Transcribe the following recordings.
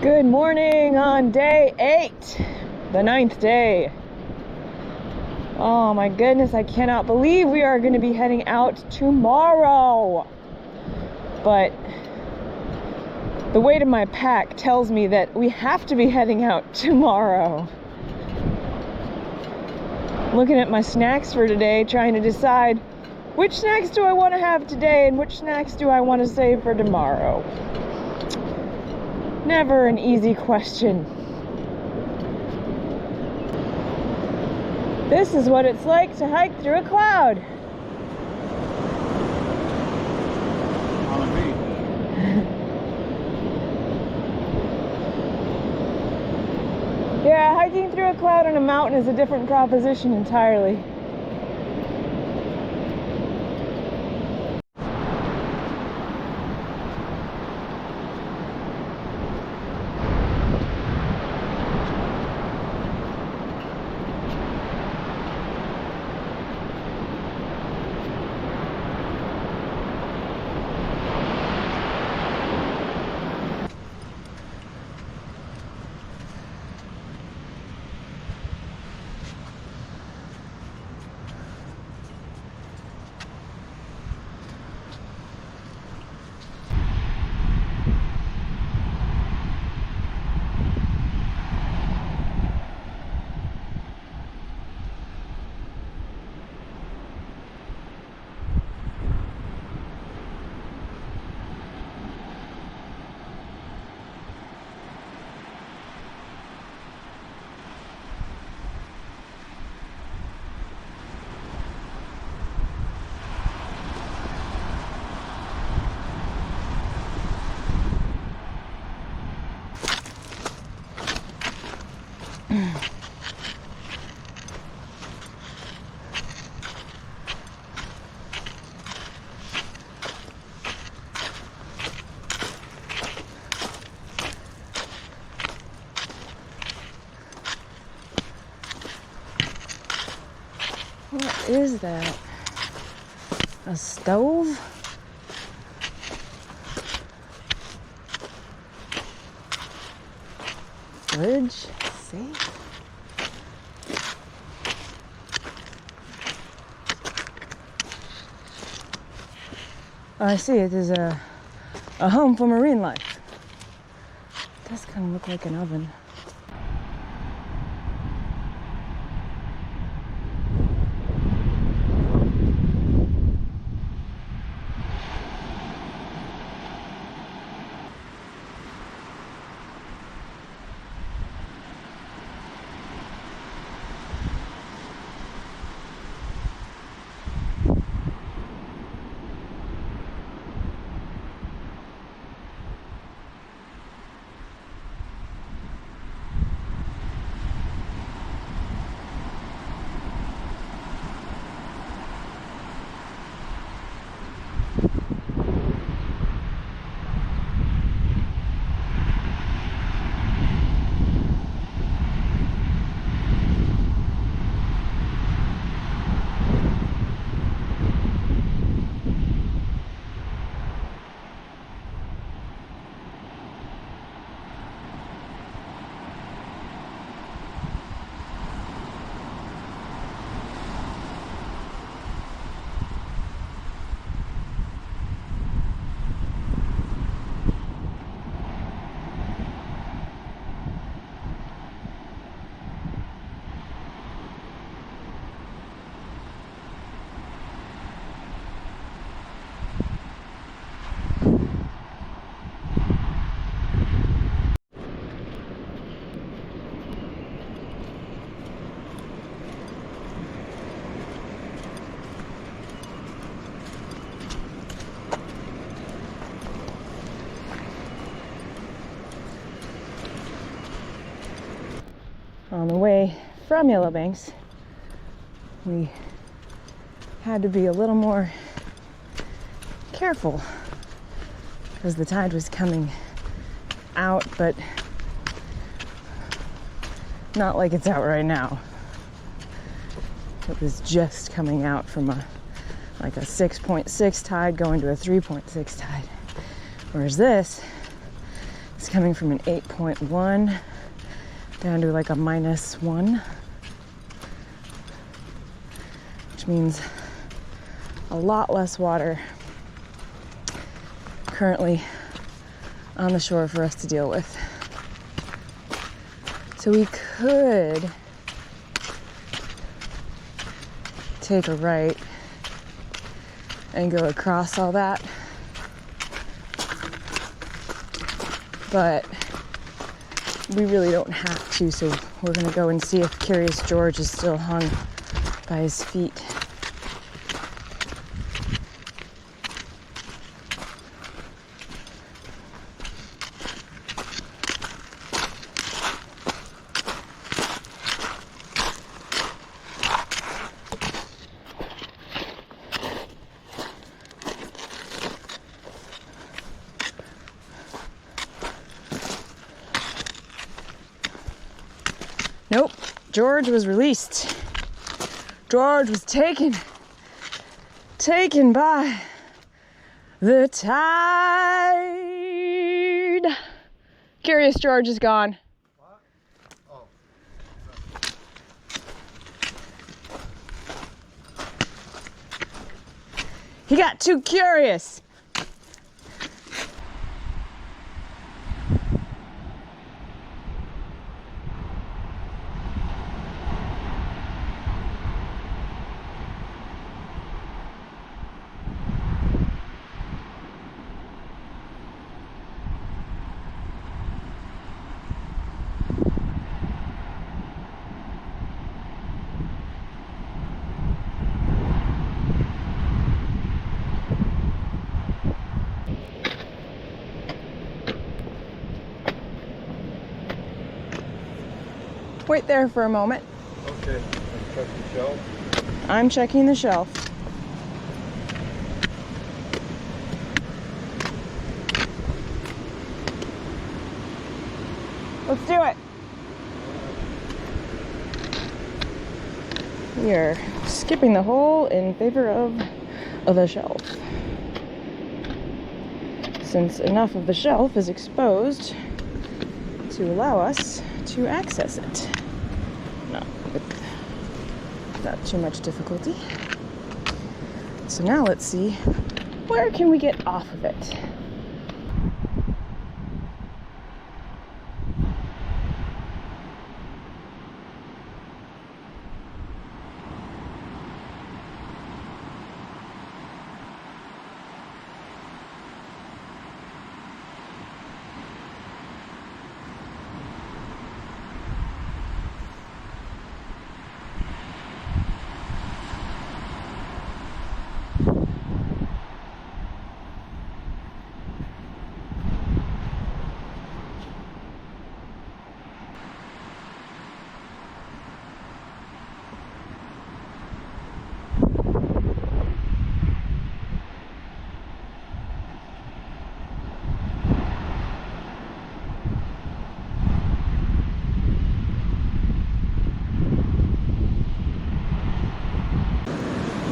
Good morning on day 8, the 9th day. Oh my goodness, I cannot believe we are going to be heading out tomorrow. But the weight of my pack tells me that we have to be heading out tomorrow. Looking at my snacks for today, trying to decide which snacks do I want to have today and which snacks do I want to save for tomorrow. Never an easy question. This is what it's like to hike through a cloud. On me. Yeah, hiking through a cloud on a mountain is a different proposition entirely. What is that? A stove? Fridge? Safe? Oh, I see. It is a home for marine life. It does kind of look like an oven. On the way from Yellowbanks, we had to be a little more careful because the tide was coming out, but not like it's out right now. It was just coming out from a 6.6 tide going to a 3.6 tide, whereas this It's coming from an 8.1 down to like a -1, which means a lot less water currently on the shore for us to deal with. So we could take a right and go across all that, but we really don't have to, so we're gonna go and see if Curious George is still hung by his feet. Nope, George was released. George was taken by the tide. Curious George is gone. What? Oh. He got too curious. Wait there for a moment. Okay, check the shelf. I'm checking the shelf. Let's do it. We are skipping the hole in favor of the shelf, since enough of the shelf is exposed to allow us to access it. Not too much difficulty. So now let's see, where can we get off of it?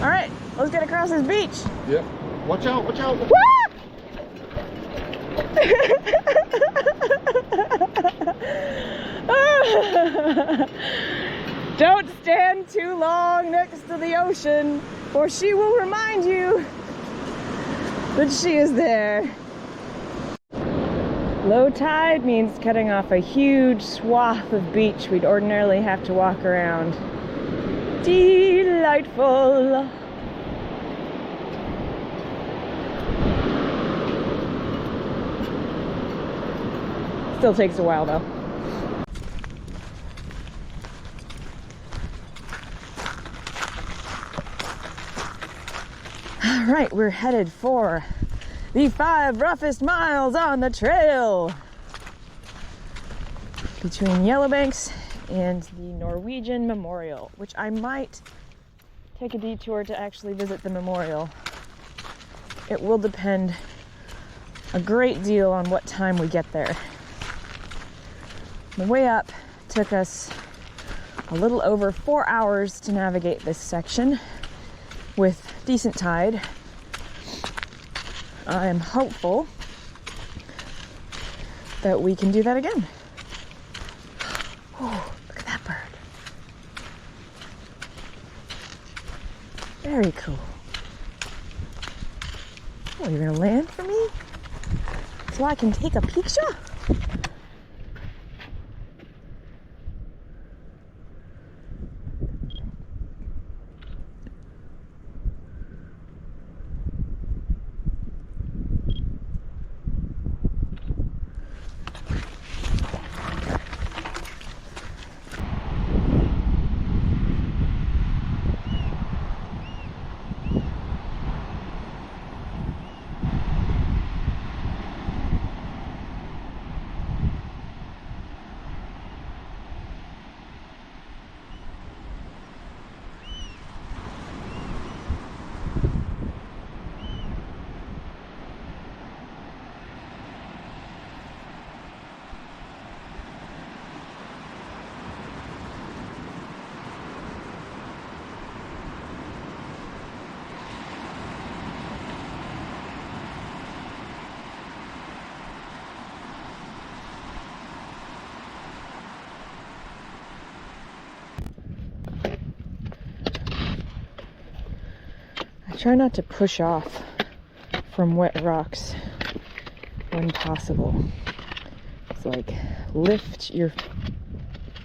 All right, let's get across this beach. Yep. Watch out, watch out. Woo! Don't stand too long next to the ocean, or she will remind you that she is there. Low tide means cutting off a huge swath of beach we'd ordinarily have to walk around. Delightful. Still takes a while though. All right, we're headed for the 5 roughest miles on the trail between Yellowbanks and the Norwegian Memorial, which I might take a detour to actually visit the memorial. It will depend a great deal on what time we get there. The way up took us a little over 4 hours to navigate this section with decent tide. I am hopeful that we can do that again. Oh, look at that bird. Very cool. Oh, you're gonna land for me? So I can take a picture? Try not to push off from wet rocks when possible. It's like lift your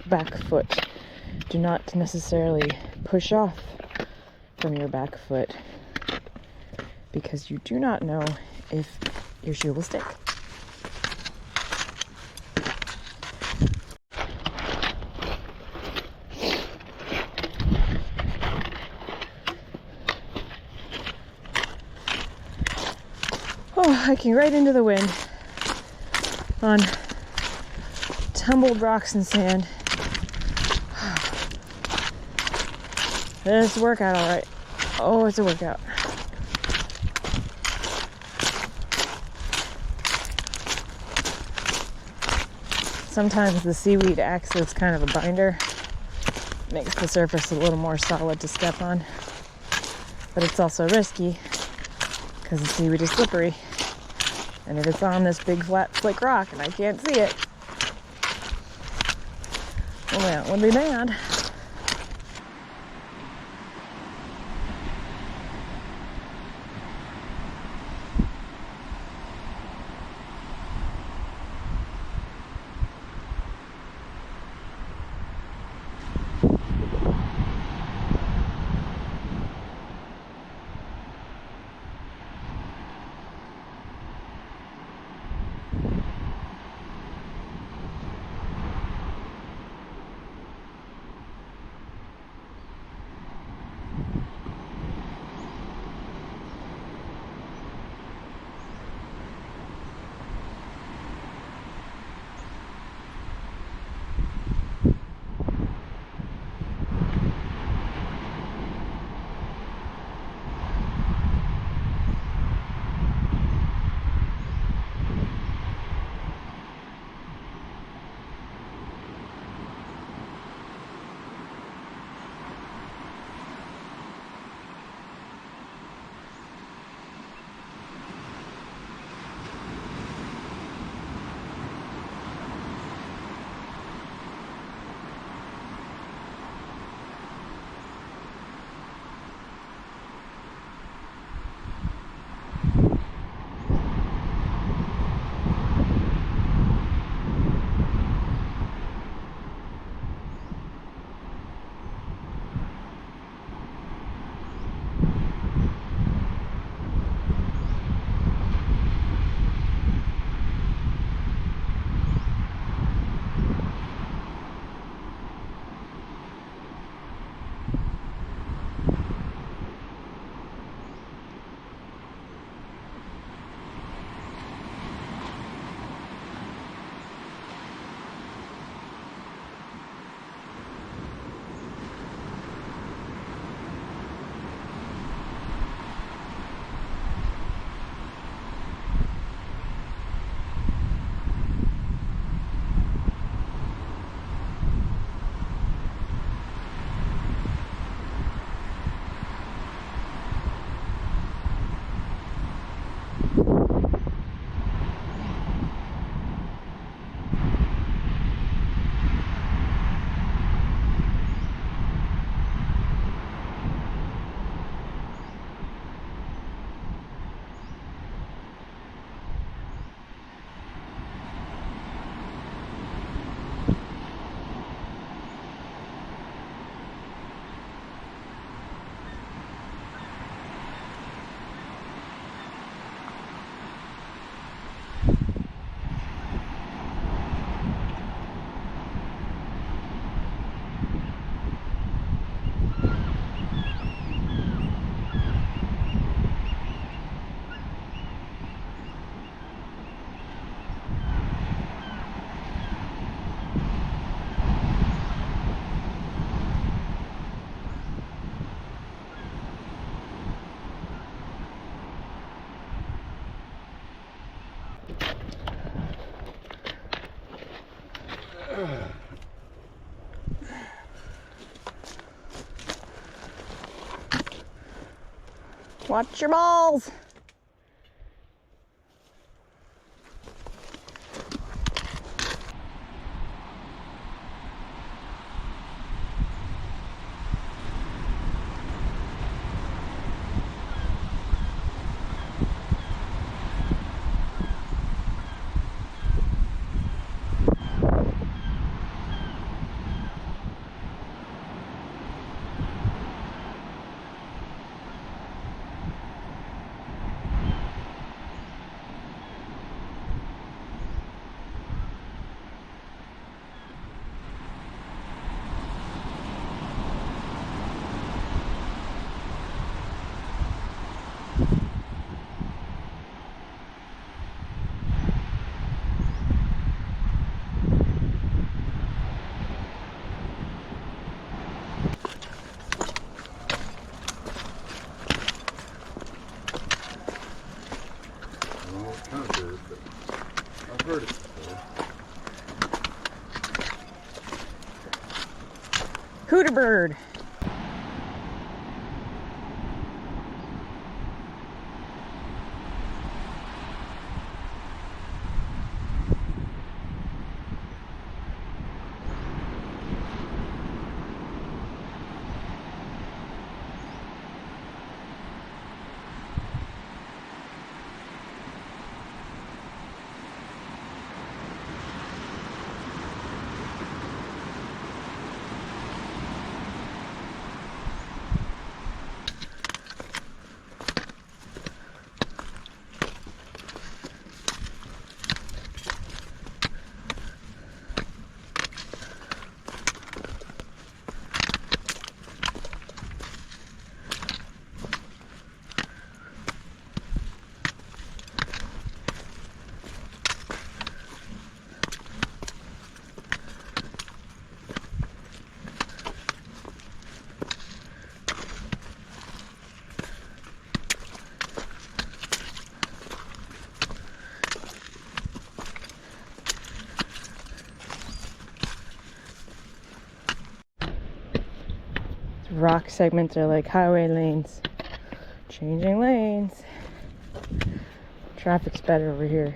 back foot. Do not necessarily push off from your back foot because you do not know if your shoe will stick. Oh, hiking right into the wind on tumbled rocks and sand. It's a workout, all right. Oh, it's a workout. Sometimes the seaweed acts as kind of a binder. Makes the surface a little more solid to step on. But it's also risky because the seaweed is slippery. And if it's on this big flat slick rock and I can't see it, well, that would be bad. Watch your balls. I've heard it before. Hooter bird. Rock segments are like highway lanes. Changing lanes. Traffic's better over here.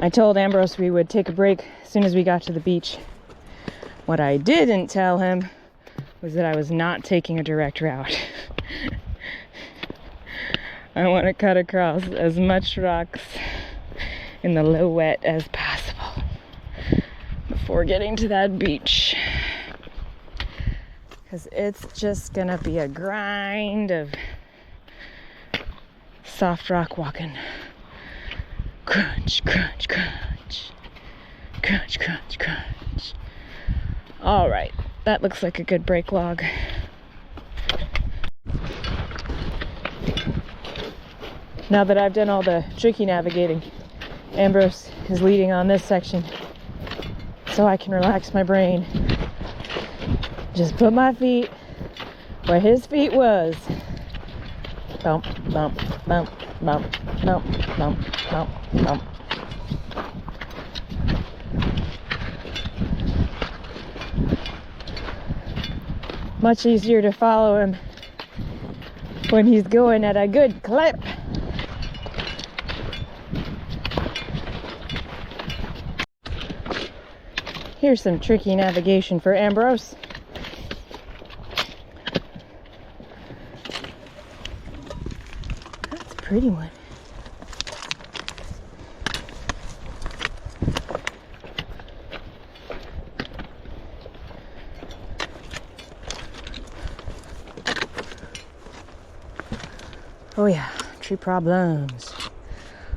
I told Ambrose we would take a break as soon as we got to the beach. What I didn't tell him was that I was not taking a direct route. I want to cut across as much rocks in the low wet as possible before getting to that beach. Because it's just gonna be a grind of soft rock walking. Crunch, crunch, crunch. crunch. Crunch, crunch, crunch. All right, that looks like a good break log. Now that I've done all the tricky navigating, Ambrose is leading on this section so I can relax my brain. Just put my feet where his feet was. Bump, bump, bump, bump, bump, bump, bump, bump. Much easier to follow him when he's going at a good clip. Here's some tricky navigation for Ambrose. That's a pretty one. Oh yeah, tree problems.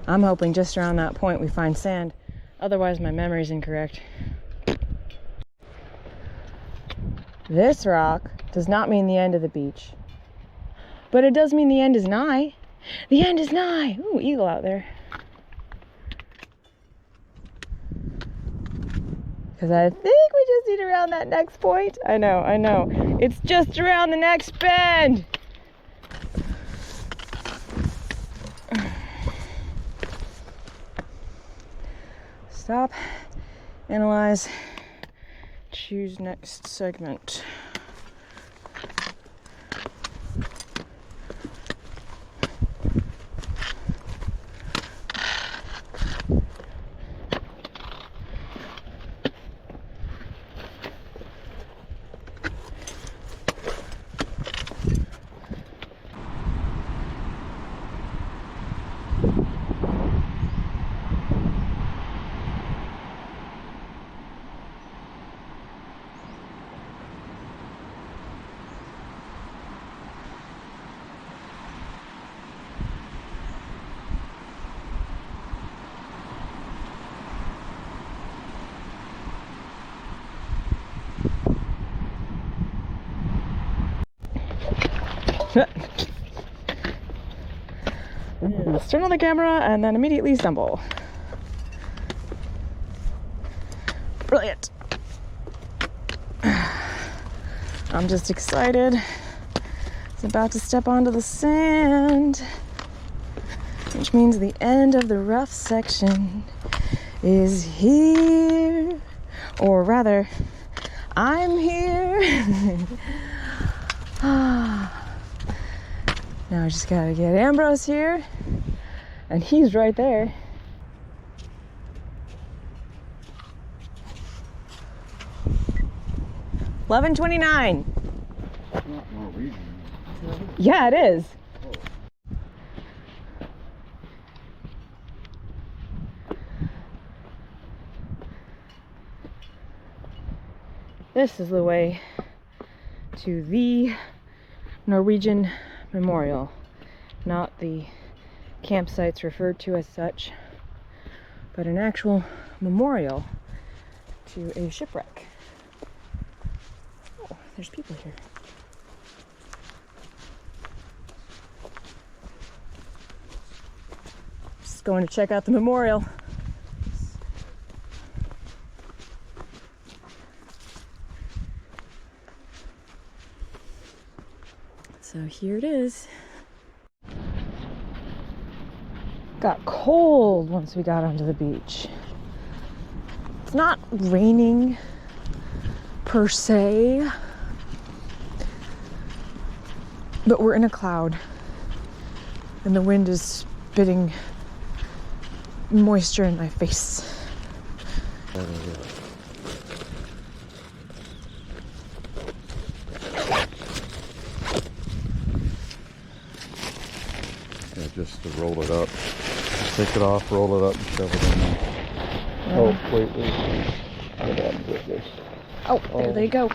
I'm hoping just around that point we find sand. Otherwise my memory's incorrect. This rock does not mean the end of the beach. But it does mean the end is nigh. The end is nigh. Ooh, eagle out there. Because I think we just need around that next point. I know. It's just around the next bend. Stop, analyze, choose next segment. Let's turn on the camera and then immediately stumble. Brilliant. I'm just excited. It's about to step onto the sand, which means the end of the rough section is here. Or rather, I'm here. Now I just gotta get Ambrose here, and he's right there. $11.29. It's not Norwegian. Yeah, it is. This is the way to the Norwegian Memorial, not the campsites referred to as such, but an actual memorial to a shipwreck. Oh, there's people here. Just going to check out the memorial. So here it is. Got cold once we got onto the beach. It's not raining per se, but we're in a cloud and the wind is spitting moisture in my face. Just to roll it up. Take it off, roll it up, and shove it in there. Yeah. Oh, wait. Hold on, get this. Oh, there they go.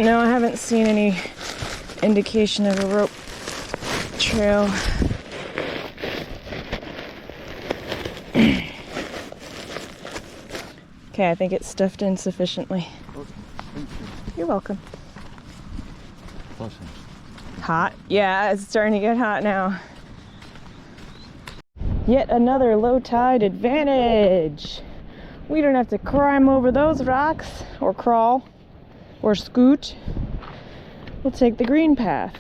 No, I haven't seen any indication of a rope trail. Okay, I think it's stuffed in sufficiently. Okay, thank you. You're welcome. Blessings. Hot? Yeah, it's starting to get hot now. Yet another low tide advantage. We don't have to climb over those rocks, or crawl, or scoot. We'll take the green path,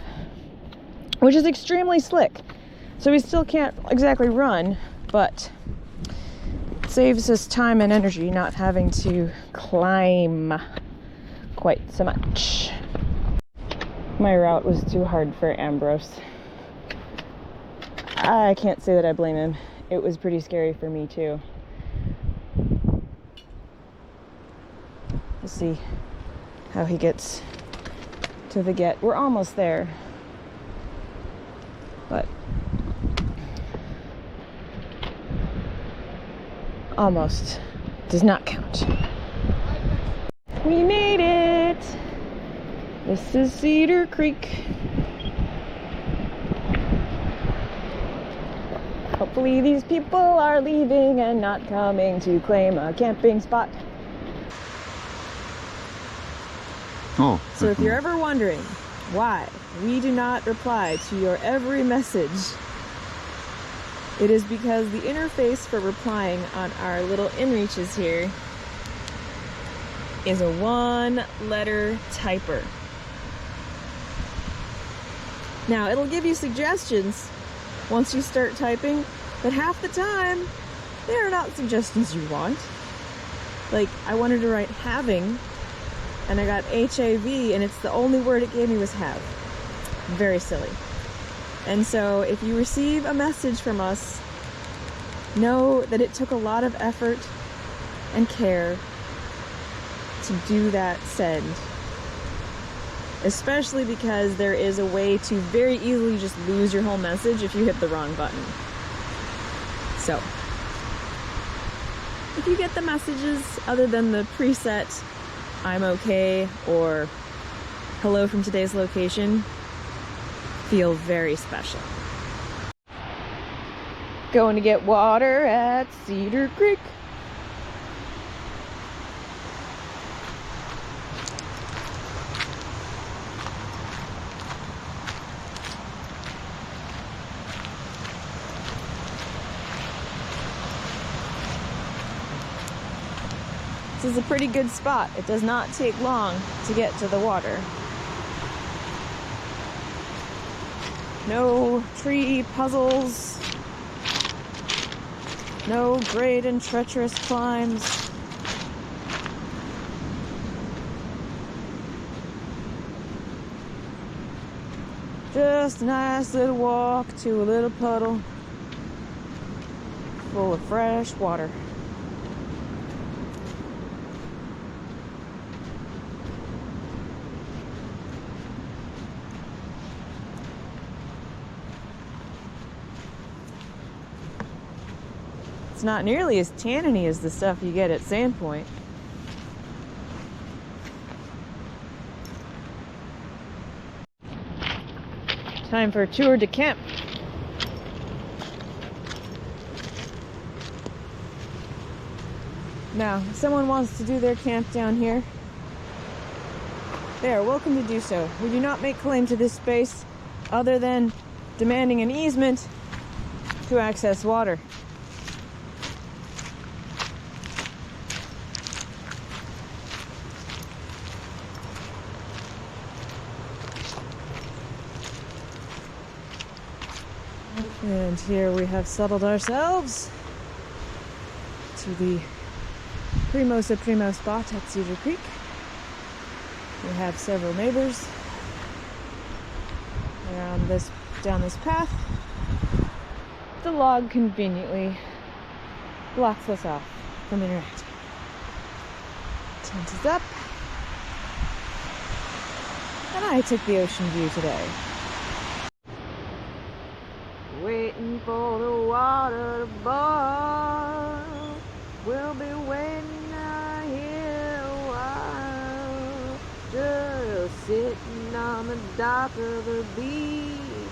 which is extremely slick. So we still can't exactly run, but it saves us time and energy not having to climb quite so much. My route was too hard for Ambrose. I can't say that I blame him. It was pretty scary for me too. We'll see how he gets to the get. We're almost there, but almost does not count. We made it! This is Cedar Creek. Hopefully these people are leaving and not coming to claim a camping spot. Oh. So if you're ever wondering why we do not reply to your every message, it is because the interface for replying on our little inReaches here is a one-letter typer. Now, it'll give you suggestions once you start typing, but half the time, they are not suggestions you want. Like, I wanted to write having, and I got HAV, and it's the only word it gave me was have. Very silly. And so, if you receive a message from us, know that it took a lot of effort and care to do that send. Especially because there is a way to very easily just lose your whole message if you hit the wrong button. So, if you get the messages other than the preset I'm okay or hello from today's location, feel very special. Going to get water at Cedar Creek. This is a pretty good spot. It does not take long to get to the water. No tree puzzles. No great and treacherous climbs. Just a nice little walk to a little puddle full of fresh water. It's not nearly as tanniny as the stuff you get at Sandpoint. Time for a tour de camp. Now, if someone wants to do their camp down here, they are welcome to do so. We do not make claim to this space other than demanding an easement to access water. And here we have settled ourselves to the primo spot at Cedar Creek. We have several neighbors around down this path. The log conveniently blocks us off from interacting. Tent is up. And I took the ocean view today. Waiting for the water to boil. We'll be waiting out here a while. Just sitting on the dock of the beach,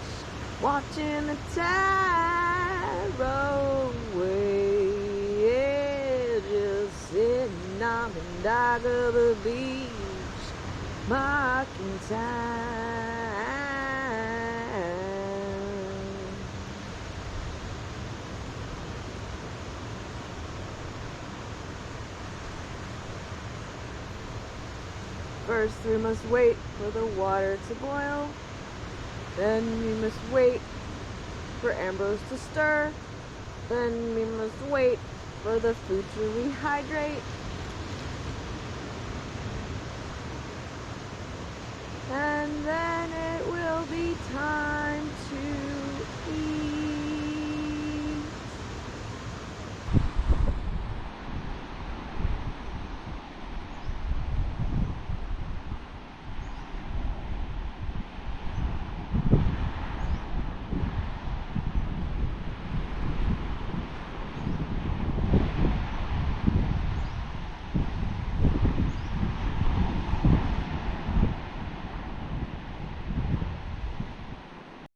watching the tide roll away. Yeah, just sitting on the dock of the beach, marking time. First we must wait for the water to boil, then we must wait for Ambrose to stir, then we must wait for the food to rehydrate, and then it will be time to eat.